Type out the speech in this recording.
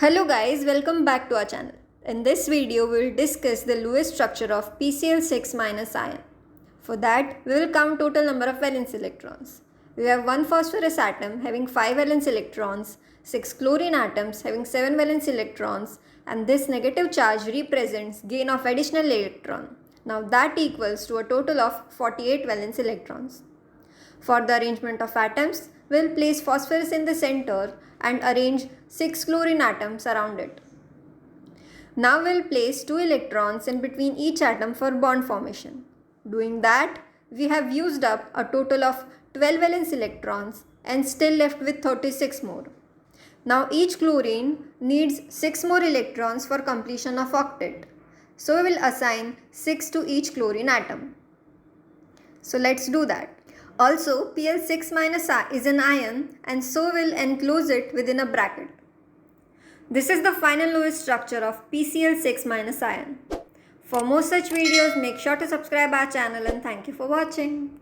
Hello guys, welcome back to our channel. In this video, we will discuss the Lewis structure of PCl6 minus ion. For that, we will count total number of valence electrons. We have one phosphorus atom having 5 valence electrons, 6 chlorine atoms having 7 valence electrons, and this negative charge represents gain of additional electron. Now that equals to a total of 48 valence electrons. For the arrangement of atoms, we will place phosphorus in the center and arrange 6 chlorine atoms around it. Now we will place 2 electrons in between each atom for bond formation. Doing that, we have used up a total of 12 valence electrons and still left with 36 more. Now each chlorine needs 6 more electrons for completion of octet. So we will assign 6 to each chlorine atom. So let's do that. Also, Pl6 minus is an ion and so we'll enclose it within a bracket. This is the final Lewis structure of PCl6 minus ion. For more such videos, make sure to subscribe our channel and thank you for watching.